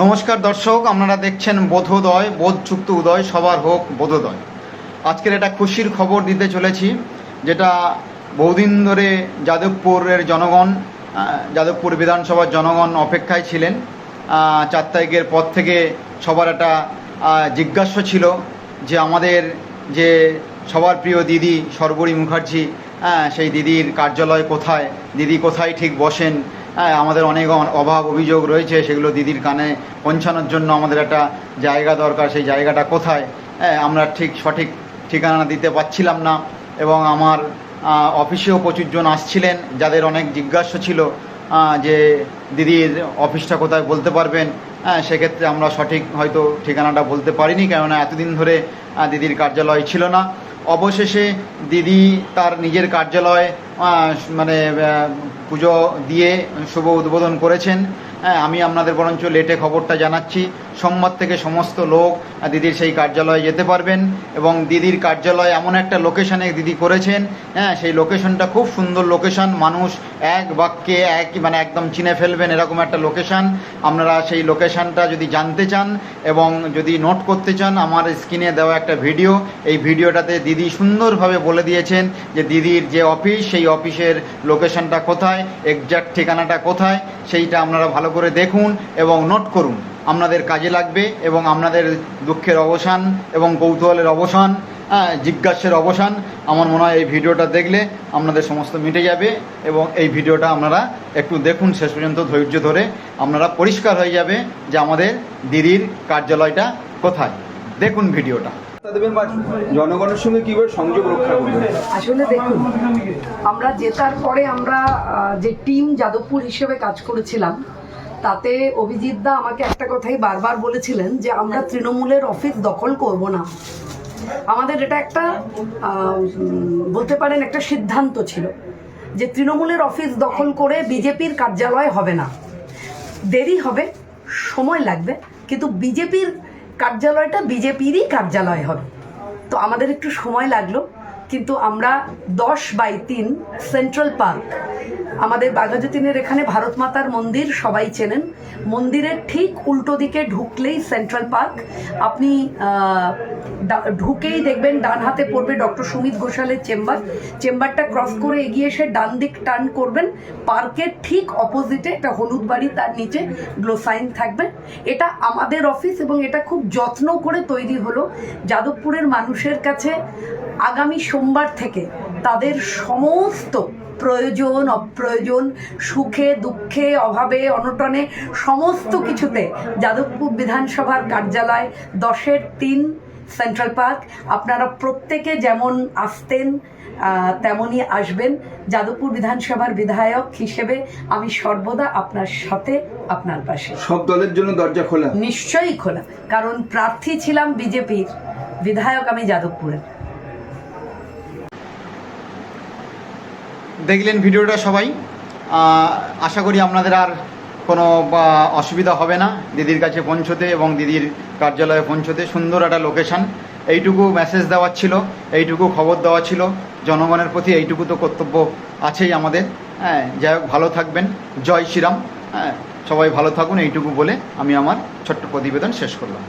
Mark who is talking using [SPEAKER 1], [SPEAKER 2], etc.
[SPEAKER 1] নমস্কার দর্শক, আপনারা দেখছেন বোধোদয়, বোধযুক্ত উদয়, সবার হোক বোধোদয়। আজকের একটা খুশির খবর দিতে চলেছি, যেটা বহুদিন ধরে যাদবপুরের জনগণ, যাদবপুর বিধানসভার জনগণ অপেক্ষায় ছিলেন। 4 তারিখের পর থেকে সবার একটা জিজ্ঞাসা ছিল যে আমাদের যে সবার প্রিয় দিদি সর্বরী মুখার্জি, সেই দিদির কার্যালয় কোথায়, দিদি কোথায় ঠিক বসেন। আমাদের অনেক অভাব অভিযোগ রয়েছে, সেগুলো দিদির কানে পৌঁছানোর জন্য আমাদের একটা জায়গা দরকার। সেই জায়গাটা কোথায় আমরা ঠিক সঠিক ঠিকানা দিতে পারছিলাম না, এবং আমার অফিসেও প্রচুর জন আসছিলেন যাদের অনেক জিজ্ঞাসা ছিল যে দিদির অফিসটা কোথায় বলতে পারবেন। সেক্ষেত্রে আমরা সঠিক হয়তো ঠিকানাটা বলতে পারিনি, কেননা এতদিন ধরে দিদির কার্যালয় ছিল না। অবশেষে দিদি তার নিজের কার্যালয় মানে পুজো দিয়ে শুভ উদ্বোধন করেছেন। আমি আপনাদের বরঞ্চ লেটে খবরটা জানাচ্ছি। সোমবার থেকে সমস্ত লোক দিদির সেই কার্যালয়ে যেতে পারবেন, এবং দিদির কার্যালয় এমন একটা লোকেশানে দিদি করেছেন, সেই লোকেশনটা খুব সুন্দর লোকেশান। মানুষ এক বাক্যে মানে একদম চিনে ফেলবেন এরকম একটা লোকেশান। আপনারা সেই লোকেশানটা যদি জানতে চান এবং যদি নোট করতে চান, আমার স্ক্রিনে দেওয়া একটা ভিডিও, এই ভিডিওটাতে দিদি সুন্দরভাবে বলে দিয়েছেন যে দিদির যে অফিস, সেই অফিসের লোকেশানটা কোথায়, এক্স্যাক্ট ঠিকানাটা কোথায়, সেইটা আপনারা ভালো করে দেখুন এবং নোট করুন। আপনাদের কাজে লাগবে, এবং আপনাদের দুঃখের অবসান এবং কৌতূহলের অবসান, জিজ্ঞাসার অবসান, আমার মনে হয় এই ভিডিওটা দেখলে আপনাদের সমস্ত মিটে যাবে। এবং এই ভিডিওটা আপনারা একটু দেখুন শেষ পর্যন্ত ধৈর্য ধরে, আপনারা পরিষ্কার হয়ে যাবে যে আমাদের দিদির কার্যালয়টা কোথায়। দেখুন ভিডিওটা।
[SPEAKER 2] জনগণের সঙ্গে কিভাবে সংযোগ রক্ষা করবে?
[SPEAKER 3] আসলে দেখুন, আমরা জেতার পরে আমরা যে টিম যাদবপুর হিসেবে কাজ করেছিলাম, তাতে অভিজিৎ দা আমাকে একটা কথাই বারবার বলেছিলেন যে আমরা তৃণমূলের অফিস দখল করব না। আমাদের এটা একটা বলতে পারেন একটা সিদ্ধান্ত ছিল যে তৃণমূলের অফিস দখল করে বিজেপির কার্যালয় হবে না। দেরি হবে, সময় লাগবে, কিন্তু বিজেপির কার্যালয়টা বিজেপিরই কার্যালয় হবে। তো আমাদের একটু সময় লাগলো, কিন্তু আমরা 10/3 সেন্ট্রাল পার্ক, আমাদের বাঘাযতীনের এখানে ভারত মাতার মন্দির সবাই চেনেন, মন্দিরের ঠিক উল্টো দিকে ঢুকলেই সেন্ট্রাল পার্ক। আপনি ঢুকেই দেখবেন ডান হাতে পড়বে ডক্টর সুমিত ঘোষালের চেম্বারটা ক্রস করে এগিয়ে এসে ডান দিক টার্ন করবেন, পার্কের ঠিক অপোজিটে একটা হলুদ বাড়ি, তার নিচে গ্লো সাইন থাকবে। এটা আমাদের অফিস, এবং এটা খুব যত্ন করে তৈরি হলো যাদবপুরের মানুষের কাছে। আগামী সোমবার থেকে তাদের সমস্ত প্রয়োজন অপ্রয়োজন, সুখে দুঃখে অভাবে অনটনে সমস্ত কিছুতে যাদবপুর বিধানসভার কার্যালয় 10/3 সেন্ট্রাল পার্ক। আপনারা প্রত্যেকে যেমন আসতেন তেমনই আসবেন। যাদবপুর বিধানসভার বিধায়ক হিসেবে আমি সর্বদা আপনার সাথে, আপনার পাশে।
[SPEAKER 2] সব দলের জন্য দরজা খোলা?
[SPEAKER 3] নিশ্চয়ই খোলা, কারণ প্রার্থী ছিলাম বিজেপির, বিধায়ক আমি যাদবপুরের।
[SPEAKER 1] দেখলেন ভিডিওটা সবাই, আশা করি আপনাদের আর কোনো অসুবিধা হবে না দিদির কাছে পৌঁছতে এবং দিদির কার্যালয়ে পৌঁছতে। সুন্দর একটা লোকেশান, এইটুকু মেসেজ দেওয়ার ছিল, এইটুকু খবর দেওয়া ছিল জনগণের প্রতি, এইটুকু তো কর্তব্য আছেই আমাদের। যাই হোক, ভালো থাকবেন, জয় শ্রীরাম। সবাই ভালো থাকুন, এইটুকু বলে আমি আমার ছোট্ট প্রতিবেদন শেষ করলাম।